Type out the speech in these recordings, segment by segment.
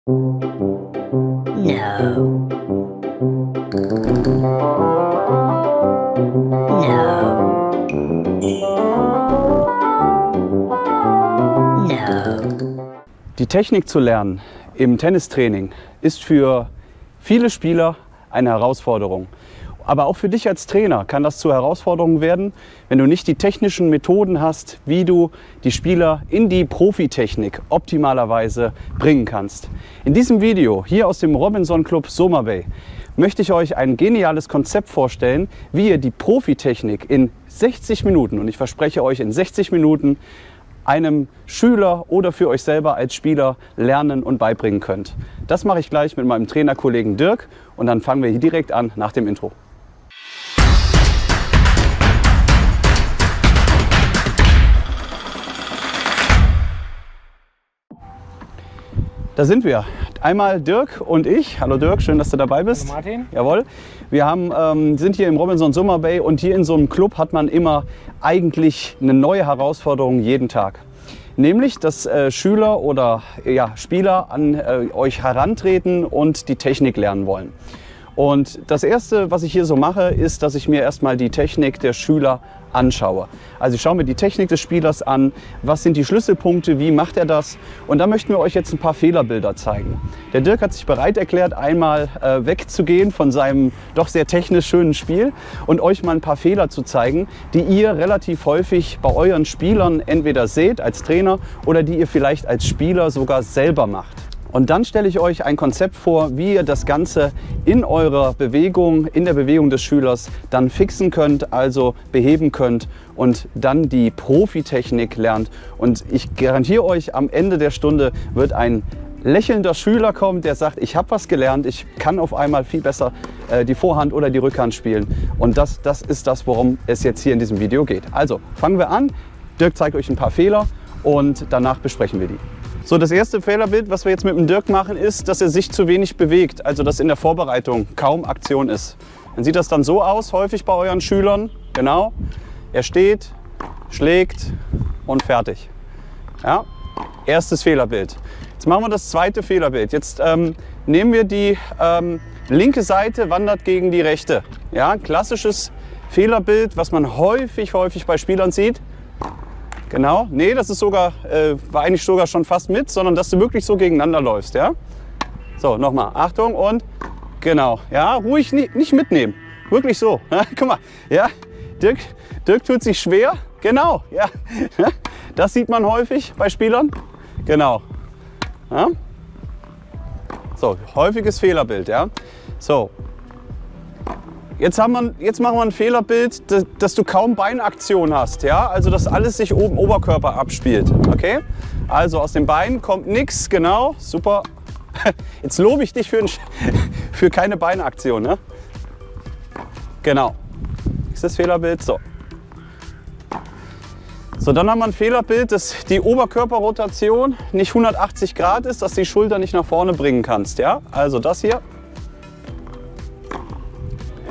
No. No. No. Die Technik zu lernen im Tennistraining ist für viele Spieler eine Herausforderung. Aber auch für dich als Trainer kann das zur Herausforderung werden, wenn du nicht die technischen Methoden hast, wie du die Spieler in die Profitechnik optimalerweise bringen kannst. In diesem Video hier aus dem Robinson Club Soma Bay möchte ich euch ein geniales Konzept vorstellen, wie ihr die Profitechnik in 60 Minuten, und ich verspreche euch in 60 Minuten, einem Schüler oder für euch selber als Spieler lernen und beibringen könnt. Das mache ich gleich mit meinem Trainerkollegen Dirk und dann fangen wir hier direkt an nach dem Intro. Da sind wir. Einmal Dirk und ich. Hallo Dirk, schön, dass du dabei bist. Hallo Martin. Jawohl. Wir sind hier im Robinson Soma Bay und hier in so einem Club hat man immer eigentlich eine neue Herausforderung jeden Tag. Nämlich, dass Schüler oder Spieler an euch herantreten und die Technik lernen wollen. Und das Erste, was ich hier so mache, ist, dass ich mir erstmal die Technik der Schüler anschaue. Also ich schaue mir die Technik des Spielers an, was sind die Schlüsselpunkte, wie macht er das? Und da möchten wir euch jetzt ein paar Fehlerbilder zeigen. Der Dirk hat sich bereit erklärt, einmal wegzugehen von seinem doch sehr technisch schönen Spiel und euch mal ein paar Fehler zu zeigen, die ihr relativ häufig bei euren Spielern entweder seht als Trainer oder die ihr vielleicht als Spieler sogar selber macht. Und dann stelle ich euch ein Konzept vor, wie ihr das Ganze in eurer Bewegung, in der Bewegung des Schülers dann fixen könnt, also beheben könnt und dann die Profitechnik lernt. Und ich garantiere euch, am Ende der Stunde wird ein lächelnder Schüler kommen, der sagt, ich habe was gelernt, ich kann auf einmal viel besser die Vorhand oder die Rückhand spielen. Und das ist das, worum es jetzt hier in diesem Video geht. Also fangen wir an. Dirk zeigt euch ein paar Fehler und danach besprechen wir die. So, das erste Fehlerbild, was wir jetzt mit dem Dirk machen, ist, dass er sich zu wenig bewegt, also dass in der Vorbereitung kaum Aktion ist. Dann sieht das dann so aus, häufig bei euren Schülern, genau, er steht, schlägt und fertig. Ja? Erstes Fehlerbild. Jetzt machen wir das zweite Fehlerbild. Jetzt nehmen wir die linke Seite, wandert gegen die rechte. Ja? Klassisches Fehlerbild, was man häufig bei Spielern sieht. Genau, nee, das ist sogar, war eigentlich sogar schon fast mit, sondern dass du wirklich so gegeneinander läufst, ja? So, nochmal, Achtung und genau, ja, ruhig nicht mitnehmen, wirklich so, ja, guck mal, ja, Dirk tut sich schwer, genau, ja, das sieht man häufig bei Spielern, genau, ja? So, häufiges Fehlerbild, ja, so. Jetzt machen wir ein Fehlerbild, dass du kaum Beinaktion hast, ja? Also dass alles sich oben Oberkörper abspielt, okay? Also aus den Beinen kommt nichts, genau, super. Jetzt lobe ich dich für keine Beinaktion, ne? Genau. Nächstes Fehlerbild, so. So, dann haben wir ein Fehlerbild, dass die Oberkörperrotation nicht 180 Grad ist, dass du die Schulter nicht nach vorne bringen kannst, ja? Also das hier.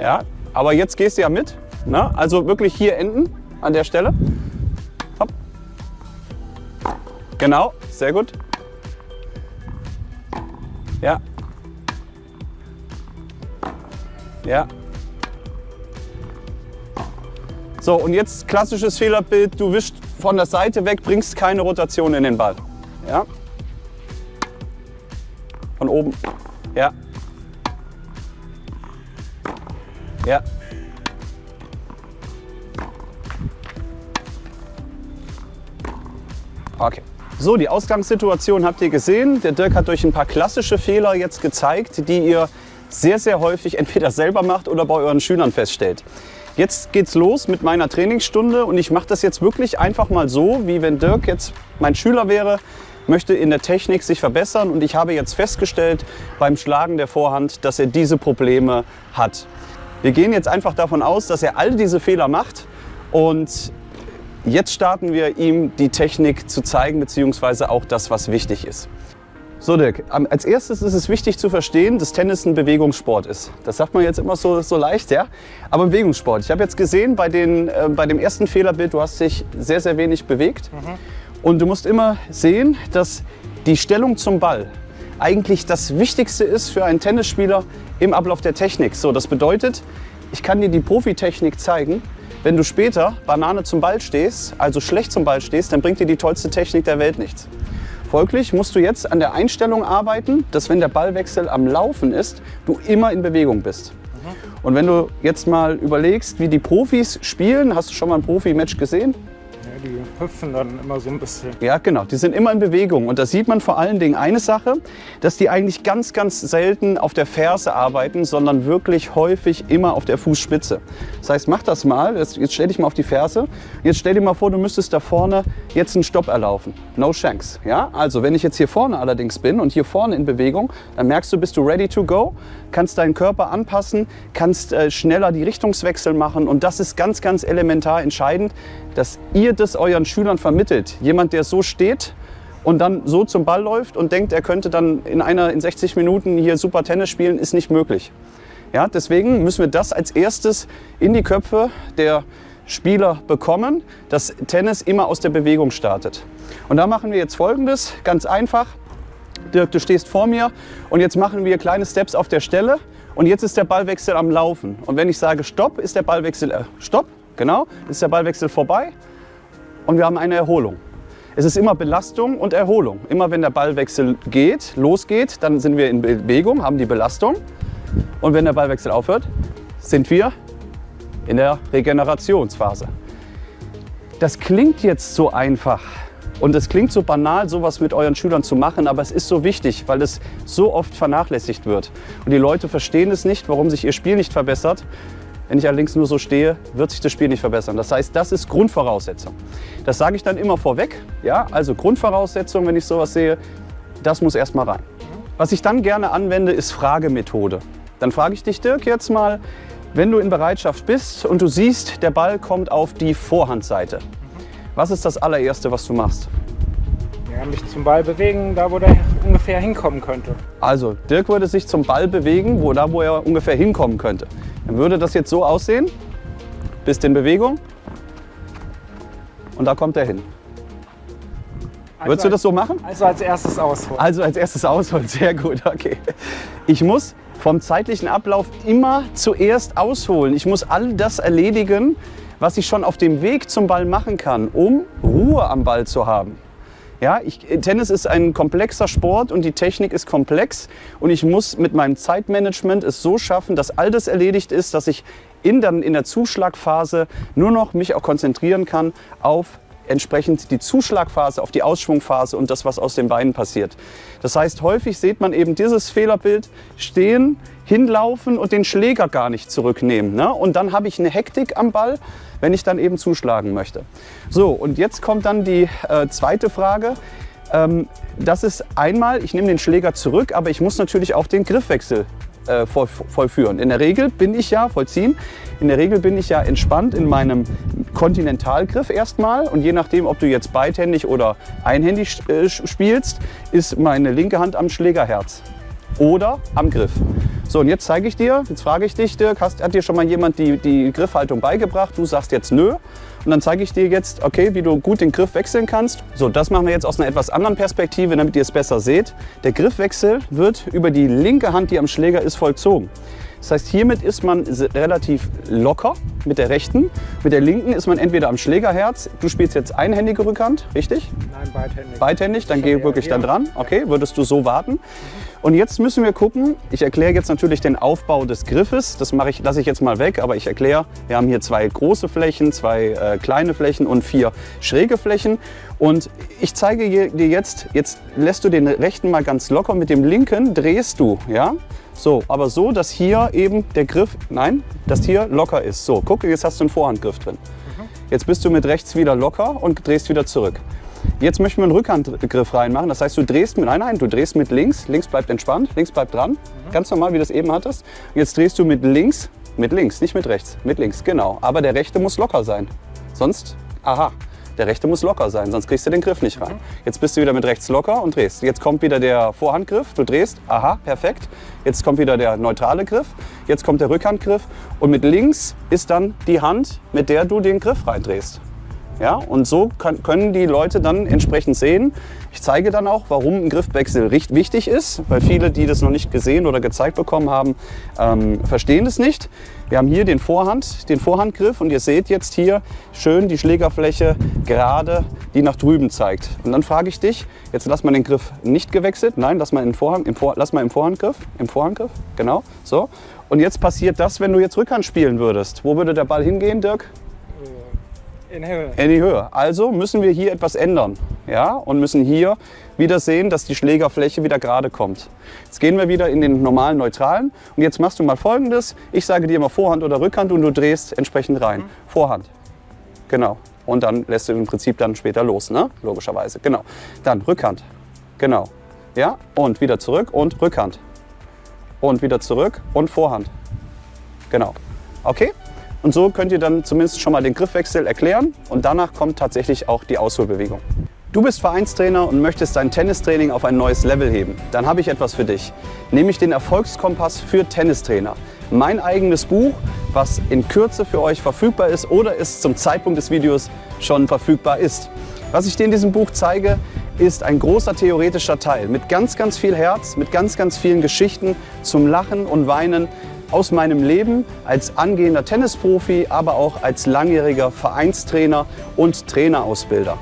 Ja, aber jetzt gehst du ja mit, ne? Also wirklich hier enden an der Stelle. Hopp. Genau, sehr gut. Ja. Ja. So, und jetzt klassisches Fehlerbild, du wischst von der Seite weg, bringst keine Rotation in den Ball. Ja. Von oben. Ja. Ja. Okay. So, die Ausgangssituation habt ihr gesehen. Der Dirk hat euch ein paar klassische Fehler jetzt gezeigt, die ihr sehr, sehr häufig entweder selber macht oder bei euren Schülern feststellt. Jetzt geht's los mit meiner Trainingsstunde und ich mache das jetzt wirklich einfach mal so, wie wenn Dirk jetzt mein Schüler wäre, möchte in der Technik sich verbessern und ich habe jetzt festgestellt beim Schlagen der Vorhand, dass er diese Probleme hat. Wir gehen jetzt einfach davon aus, dass er all diese Fehler macht und jetzt starten wir ihm die Technik zu zeigen, beziehungsweise auch das, was wichtig ist. So Dirk, als erstes ist es wichtig zu verstehen, dass Tennis ein Bewegungssport ist. Das sagt man jetzt immer so leicht, ja? Aber ein Bewegungssport. Ich habe jetzt gesehen bei dem ersten Fehlerbild, du hast dich sehr, sehr wenig bewegt. Und du musst immer sehen, dass die Stellung zum Ball eigentlich das Wichtigste ist für einen Tennisspieler im Ablauf der Technik. So, das bedeutet, ich kann dir die Profitechnik zeigen. Wenn du später Banane zum Ball stehst, also schlecht zum Ball stehst, dann bringt dir die tollste Technik der Welt nichts. Folglich musst du jetzt an der Einstellung arbeiten, dass wenn der Ballwechsel am Laufen ist, du immer in Bewegung bist. Und wenn du jetzt mal überlegst, wie die Profis spielen, hast du schon mal ein Profi-Match gesehen? Ja, die hüpfen dann immer so ein bisschen. Ja, genau. Die sind immer in Bewegung. Und da sieht man vor allen Dingen eine Sache, dass die eigentlich ganz, ganz selten auf der Ferse arbeiten, sondern wirklich häufig immer auf der Fußspitze. Das heißt, mach das mal. Jetzt stell dich mal auf die Ferse. Jetzt stell dir mal vor, du müsstest da vorne jetzt einen Stopp erlaufen. No chance. Ja? Also, wenn ich jetzt hier vorne allerdings bin und hier vorne in Bewegung, dann merkst du, bist du ready to go, kannst deinen Körper anpassen, kannst schneller die Richtungswechsel machen. Und das ist ganz, ganz elementar entscheidend, dass ihr das euren Schülern vermittelt. Jemand, der so steht und dann so zum Ball läuft und denkt, er könnte dann in 60 Minuten hier super Tennis spielen, ist nicht möglich. Ja, deswegen müssen wir das als erstes in die Köpfe der Spieler bekommen, dass Tennis immer aus der Bewegung startet. Und da machen wir jetzt Folgendes, ganz einfach. Dirk, du stehst vor mir und jetzt machen wir kleine Steps auf der Stelle und jetzt ist der Ballwechsel am Laufen. Und wenn ich sage Stopp, ist der Ballwechsel Stopp, genau, ist der Ballwechsel vorbei und wir haben eine Erholung. Es ist immer Belastung und Erholung. Immer wenn der Ballwechsel losgeht, dann sind wir in Bewegung, haben die Belastung und wenn der Ballwechsel aufhört, sind wir in der Regenerationsphase. Das klingt jetzt so einfach. Und es klingt so banal, sowas mit euren Schülern zu machen, aber es ist so wichtig, weil es so oft vernachlässigt wird. Und die Leute verstehen es nicht, warum sich ihr Spiel nicht verbessert. Wenn ich allerdings nur so stehe, wird sich das Spiel nicht verbessern. Das heißt, das ist Grundvoraussetzung. Das sage ich dann immer vorweg. Ja? Also Grundvoraussetzung, wenn ich sowas sehe, das muss erst mal rein. Was ich dann gerne anwende, ist Fragemethode. Dann frage ich dich, Dirk, jetzt mal, wenn du in Bereitschaft bist und du siehst, der Ball kommt auf die Vorhandseite. Was ist das allererste, was du machst? Ja, mich zum Ball bewegen, da wo der ungefähr hinkommen könnte. Also, Dirk würde sich zum Ball bewegen, wo er ungefähr hinkommen könnte. Dann würde das jetzt so aussehen, bist in Bewegung und da kommt er hin. Würdest du das so machen? Also als erstes ausholen. Also als erstes ausholen, sehr gut, okay. Ich muss vom zeitlichen Ablauf immer zuerst ausholen. Ich muss all das erledigen, was ich schon auf dem Weg zum Ball machen kann, um Ruhe am Ball zu haben. Ja, Tennis ist ein komplexer Sport und die Technik ist komplex und ich muss mit meinem Zeitmanagement es so schaffen, dass all das erledigt ist, dass ich in der Zuschlagphase nur noch mich auch konzentrieren kann auf entsprechend die Zuschlagphase, auf die Ausschwungphase und das, was aus den Beinen passiert. Das heißt, häufig sieht man eben dieses Fehlerbild, stehen, hinlaufen und den Schläger gar nicht zurücknehmen. Ne? Und dann habe ich eine Hektik am Ball, wenn ich dann eben zuschlagen möchte. So, und jetzt kommt dann die zweite Frage. Das ist einmal, ich nehme den Schläger zurück, aber ich muss natürlich auch den Griffwechsel vollführen. In der Regel bin ich ja entspannt in meinem Kontinentalgriff erstmal und je nachdem, ob du jetzt beidhändig oder einhändig spielst, ist meine linke Hand am Schlägerherz oder am Griff. So, und jetzt frage ich dich, Dirk, hat dir schon mal jemand die Griffhaltung beigebracht? Du sagst jetzt nö. Und dann zeige ich dir jetzt, okay, wie du gut den Griff wechseln kannst. So, das machen wir jetzt aus einer etwas anderen Perspektive, damit ihr es besser seht. Der Griffwechsel wird über die linke Hand, die am Schläger ist, vollzogen. Das heißt, hiermit ist man relativ locker mit der rechten. Mit der linken ist man entweder am Schlägerherz. Du spielst jetzt einhändige Rückhand, richtig? Nein, beidhändig. Beidhändig, dann geh wirklich dann dran. Okay, würdest du so warten. Und jetzt müssen wir gucken, ich erkläre jetzt natürlich den Aufbau des Griffes. Das lasse ich jetzt mal weg, aber ich erkläre, wir haben hier 2 große Flächen, 2 kleine Flächen und 4 schräge Flächen. Und ich zeige dir jetzt lässt du den rechten mal ganz locker, mit dem linken drehst du, ja? So, aber so, dass hier eben der Griff, dass hier locker ist. So, guck, jetzt hast du einen Vorhandgriff drin. Jetzt bist du mit rechts wieder locker und drehst wieder zurück. Jetzt möchten wir einen Rückhandgriff reinmachen. Das heißt, du drehst mit links. Links bleibt entspannt, links bleibt dran. Ganz normal, wie du das eben hattest. Jetzt drehst du mit links, nicht mit rechts, mit links, genau. Aber der rechte muss locker sein. Sonst, der rechte muss locker sein, sonst kriegst du den Griff nicht rein. Jetzt bist du wieder mit rechts locker und drehst. Jetzt kommt wieder der Vorhandgriff, du drehst, perfekt. Jetzt kommt wieder der neutrale Griff, jetzt kommt der Rückhandgriff und mit links ist dann die Hand, mit der du den Griff reindrehst. Ja? Und so können die Leute dann entsprechend sehen. Ich zeige dann auch, warum ein Griffwechsel wichtig ist, weil viele, die das noch nicht gesehen oder gezeigt bekommen haben, verstehen das nicht. Wir haben hier den Vorhandgriff und ihr seht jetzt hier schön die Schlägerfläche gerade, die nach drüben zeigt. Und dann frage ich dich, jetzt lass mal den Griff nicht gewechselt, nein, lass mal im Vorhandgriff, genau, so. Und jetzt passiert das, wenn du jetzt Rückhand spielen würdest. Wo würde der Ball hingehen, Dirk? In die Höhe. In die Höhe. Also müssen wir hier etwas ändern, ja, und müssen hier wieder sehen, dass die Schlägerfläche wieder gerade kommt. Jetzt gehen wir wieder in den normalen Neutralen und jetzt machst du mal Folgendes. Ich sage dir mal Vorhand oder Rückhand und du drehst entsprechend rein. Vorhand. Genau. Und dann lässt du im Prinzip dann später los, ne? Logischerweise. Genau. Dann Rückhand. Genau. Ja, und wieder zurück und Rückhand. Und wieder zurück und Vorhand. Genau. Okay? Und so könnt ihr dann zumindest schon mal den Griffwechsel erklären und danach kommt tatsächlich auch die Ausholbewegung. Du bist Vereinstrainer und möchtest dein Tennistraining auf ein neues Level heben. Dann habe ich etwas für dich, nämlich den Erfolgskompass für Tennistrainer. Mein eigenes Buch, was in Kürze für euch verfügbar ist oder es zum Zeitpunkt des Videos schon verfügbar ist. Was ich dir in diesem Buch zeige, ist ein großer theoretischer Teil mit ganz, ganz viel Herz, mit ganz, ganz vielen Geschichten zum Lachen und Weinen aus meinem Leben als angehender Tennisprofi, aber auch als langjähriger Vereinstrainer und Trainerausbilder.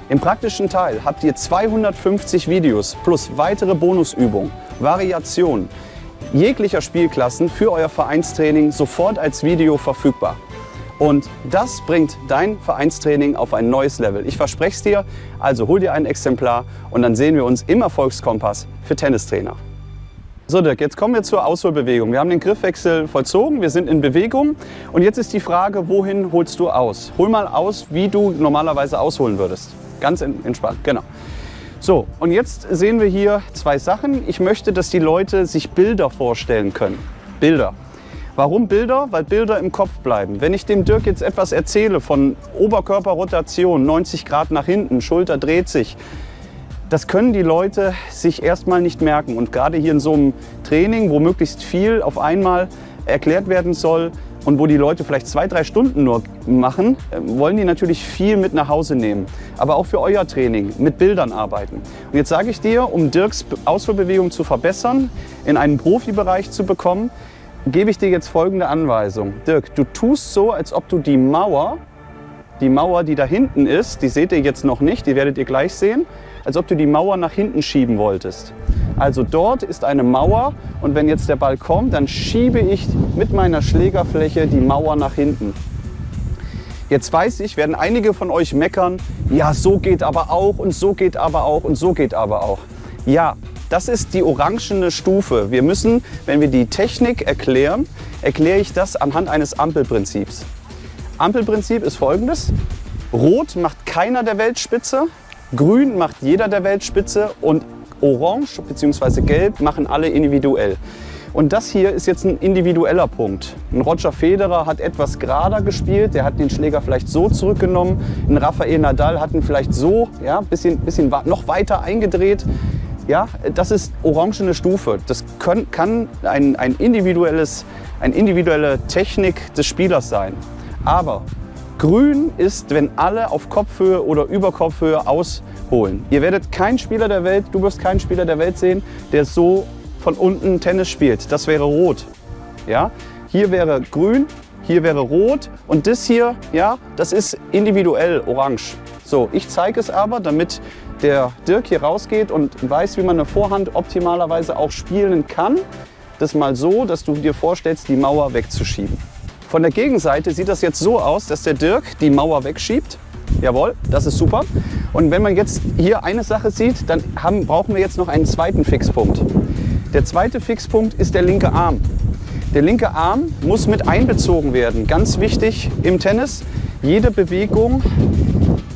Im praktischen Teil habt ihr 250 Videos plus weitere Bonusübungen, Variationen jeglicher Spielklassen für euer Vereinstraining sofort als Video verfügbar. Und das bringt dein Vereinstraining auf ein neues Level. Ich verspreche es dir, also hol dir ein Exemplar und dann sehen wir uns im Erfolgskompass für Tennistrainer. So Dirk, jetzt kommen wir zur Ausholbewegung. Wir haben den Griffwechsel vollzogen, wir sind in Bewegung und jetzt ist die Frage, wohin holst du aus? Hol mal aus, wie du normalerweise ausholen würdest. Ganz entspannt, genau. So, und jetzt sehen wir hier zwei Sachen. Ich möchte, dass die Leute sich Bilder vorstellen können. Bilder. Warum Bilder? Weil Bilder im Kopf bleiben. Wenn ich dem Dirk jetzt etwas erzähle von Oberkörperrotation, 90 Grad nach hinten, Schulter dreht sich, das können die Leute sich erstmal nicht merken. Und gerade hier in so einem Training, wo möglichst viel auf einmal erklärt werden soll und wo die Leute vielleicht 2-3 Stunden nur machen, wollen die natürlich viel mit nach Hause nehmen. Aber auch für euer Training mit Bildern arbeiten. Und jetzt sage ich dir, um Dirks Ausholbewegung zu verbessern, in einen Profibereich zu bekommen, gebe ich dir jetzt folgende Anweisung. Dirk, du tust so, als ob du die Mauer, die da hinten ist, die seht ihr jetzt noch nicht, die werdet ihr gleich sehen, als ob du die Mauer nach hinten schieben wolltest. Also dort ist eine Mauer und wenn jetzt der Ball kommt, dann schiebe ich mit meiner Schlägerfläche die Mauer nach hinten. Jetzt weiß ich, werden einige von euch meckern, ja, so geht aber auch und so geht aber auch und so geht aber auch. Ja, das ist die orangene Stufe. Wir müssen, wenn wir die Technik erklären, erkläre ich das anhand eines Ampelprinzips. Ampelprinzip ist folgendes: Rot macht keiner der Weltspitze, Grün macht jeder der Weltspitze und Orange bzw. Gelb machen alle individuell. Und das hier ist jetzt ein individueller Punkt. Ein Roger Federer hat etwas gerader gespielt, der hat den Schläger vielleicht so zurückgenommen. Ein Rafael Nadal hat ihn vielleicht so, ja, bisschen noch weiter eingedreht. Ja, das ist orangene Stufe. Das kann eine individuelle Technik des Spielers sein. Aber Grün ist, wenn alle auf Kopfhöhe oder über Kopfhöhe ausholen. Ihr werdet keinen Spieler der Welt, du wirst keinen Spieler der Welt sehen, der so von unten Tennis spielt. Das wäre Rot. Ja? Hier wäre Grün, hier wäre Rot und das hier, ja, das ist individuell Orange. So, ich zeige es aber, damit der Dirk hier rausgeht und weiß, wie man eine Vorhand optimalerweise auch spielen kann. Das mal so, dass du dir vorstellst, die Mauer wegzuschieben. Von der Gegenseite sieht das jetzt so aus, dass der Dirk die Mauer wegschiebt. Jawohl, das ist super. Und wenn man jetzt hier eine Sache sieht, dann brauchen wir jetzt noch einen zweiten Fixpunkt. Der zweite Fixpunkt ist der linke Arm. Der linke Arm muss mit einbezogen werden. Ganz wichtig im Tennis, jede Bewegung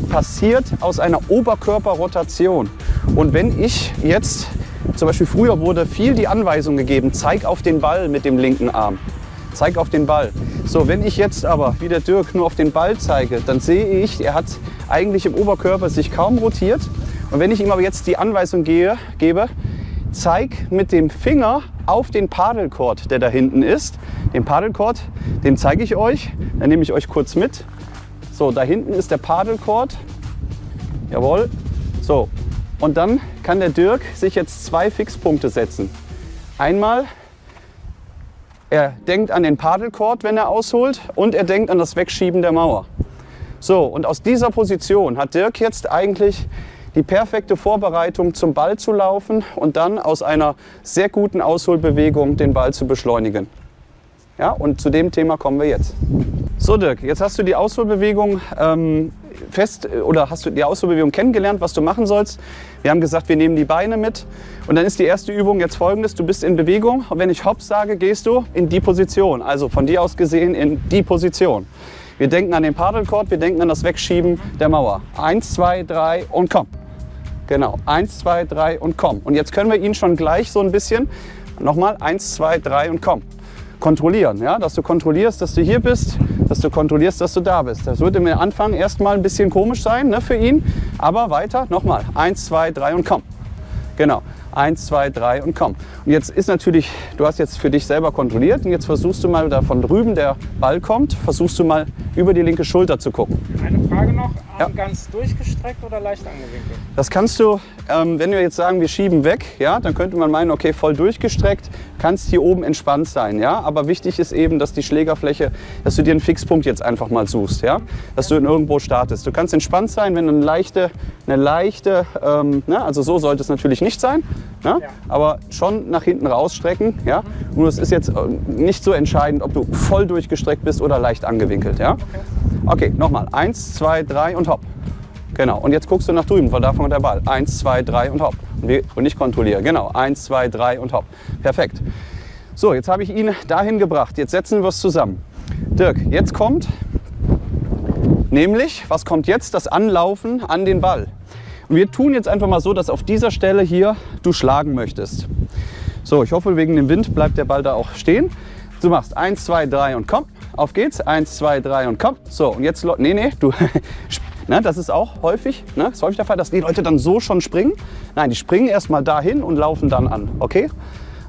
passiert aus einer Oberkörperrotation. Und wenn ich jetzt, zum Beispiel früher wurde viel die Anweisung gegeben, zeig auf den Ball mit dem linken Arm. Zeig auf den Ball. So, wenn ich jetzt aber, wie der Dirk, nur auf den Ball zeige, dann sehe ich, er hat eigentlich im Oberkörper sich kaum rotiert. Und wenn ich ihm aber jetzt die Anweisung gebe, zeig mit dem Finger auf den Padelcourt, der da hinten ist. Den Padelcourt, den zeige ich euch. Dann nehme ich euch kurz mit. So, da hinten ist der Padelcourt. Jawohl. So, und dann kann der Dirk sich jetzt 2 Fixpunkte setzen. Einmal, er denkt an den Padelcourt, wenn er ausholt, und er denkt an das Wegschieben der Mauer. So, und aus dieser Position hat Dirk jetzt eigentlich die perfekte Vorbereitung, zum Ball zu laufen und dann aus einer sehr guten Ausholbewegung den Ball zu beschleunigen. Ja, und zu dem Thema kommen wir jetzt. So Dirk, jetzt hast du die Ausholbewegung hast du die Ausholbewegung kennengelernt, was du machen sollst. Wir haben gesagt, wir nehmen die Beine mit. Und dann ist die erste Übung jetzt folgendes: Du bist in Bewegung und wenn ich Hopp sage, gehst du in die Position. Also von dir aus gesehen in die Position. Wir denken an den Padelcourt, wir denken an das Wegschieben der Mauer. 1, 2, 3 und komm. Genau, 1, 2, 3 und komm. Und jetzt können wir ihn schon gleich so ein bisschen, nochmal 1, 2, 3 und komm. Kontrollieren, ja? Dass du kontrollierst, dass du hier bist, dass du kontrollierst, dass du da bist. Das wird im Anfang erstmal ein bisschen komisch sein, ne, für ihn, aber weiter, nochmal, 1, 2, 3 und komm. Genau, 1, 2, 3 und komm. Und jetzt ist natürlich, du hast jetzt für dich selber kontrolliert und jetzt versuchst du mal da von drüben, der Ball kommt, versuchst du mal über die linke Schulter zu gucken. Eine Frage noch, Arm Ja. ganz durchgestreckt oder leicht angewinkelt? Das kannst du, wenn wir jetzt sagen, wir schieben weg, ja, dann könnte man meinen, okay, voll durchgestreckt, kannst hier oben entspannt sein, ja. Aber wichtig ist eben, dass die Schlägerfläche, dass du dir einen Fixpunkt jetzt einfach mal suchst, ja, dass du irgendwo startest. Du kannst entspannt sein, wenn du eine leichte, also so sollte es natürlich nicht sein, ne? Ja. Aber schon nach hinten rausstrecken, ja. Nur es ist jetzt nicht so entscheidend, ob du voll durchgestreckt bist oder leicht angewinkelt, ja. Okay, nochmal, 1, 2, 3 und hopp. Genau, und jetzt guckst du nach drüben, weil da kommt der Ball. 1, 2, 3 und hopp. Und ich kontrolliere. Genau, 1, 2, 3 und hopp. Perfekt. So, jetzt habe ich ihn dahin gebracht. Jetzt setzen wir es zusammen. Dirk, jetzt kommt, nämlich, was kommt jetzt? Das Anlaufen an den Ball. Und wir tun jetzt einfach mal so, dass auf dieser Stelle hier du schlagen möchtest. So, ich hoffe, wegen dem Wind bleibt der Ball da auch stehen. Du machst 1, 2, 3 und komm. Auf geht's. 1, 2, 3 und komm. So, und jetzt, du, ne, das ist auch häufig, ne, ist häufig der Fall, dass die Leute dann so schon springen. Nein, die springen erstmal dahin und laufen dann an, okay?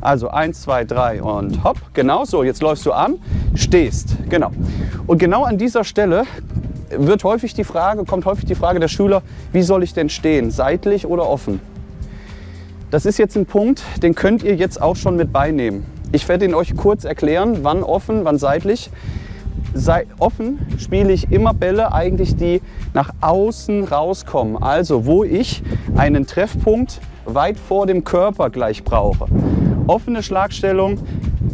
Also 1, 2, 3 und hopp, genau so, jetzt läufst du an, stehst, genau. Und genau an dieser Stelle kommt häufig die Frage der Schüler, wie soll ich denn stehen, seitlich oder offen? Das ist jetzt ein Punkt, den könnt ihr jetzt auch schon mit beinehmen. Ich werde ihn euch kurz erklären, wann offen, wann seitlich. Offen spiele ich immer Bälle eigentlich, die nach außen rauskommen. Also wo ich einen Treffpunkt weit vor dem Körper gleich brauche. Offene Schlagstellung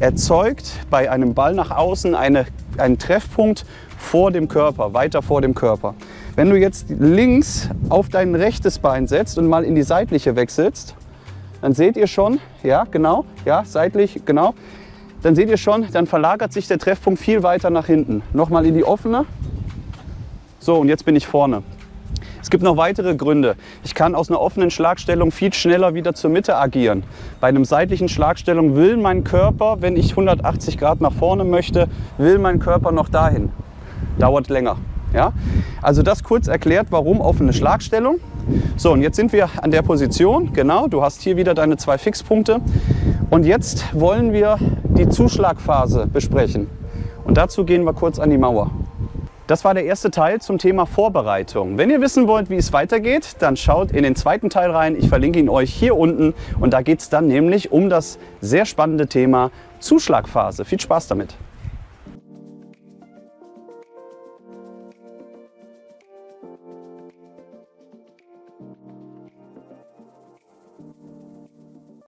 erzeugt bei einem Ball nach außen einen Treffpunkt vor dem Körper, weiter vor dem Körper. Wenn du jetzt links auf dein rechtes Bein setzt und mal in die seitliche wechselst, dann seht ihr schon, ja genau, ja seitlich, genau. Dann seht ihr schon, dann verlagert sich der Treffpunkt viel weiter nach hinten. Nochmal in die offene. So, und jetzt bin ich vorne. Es gibt noch weitere Gründe. Ich kann aus einer offenen Schlagstellung viel schneller wieder zur Mitte agieren. Bei einem seitlichen Schlagstellung will mein Körper, wenn ich 180 Grad nach vorne möchte, will mein Körper noch dahin. Dauert länger. Ja? Also das kurz erklärt, warum offene Schlagstellung. So, und jetzt sind wir an der Position. Genau, du hast hier wieder deine 2 Fixpunkte. Und jetzt wollen wir die Zuschlagphase besprechen. Und dazu gehen wir kurz an die Mauer. Das war der erste Teil zum Thema Vorbereitung. Wenn ihr wissen wollt, wie es weitergeht, dann schaut in den zweiten Teil rein. Ich verlinke ihn euch hier unten. Und da geht es dann nämlich um das sehr spannende Thema Zuschlagphase. Viel Spaß damit!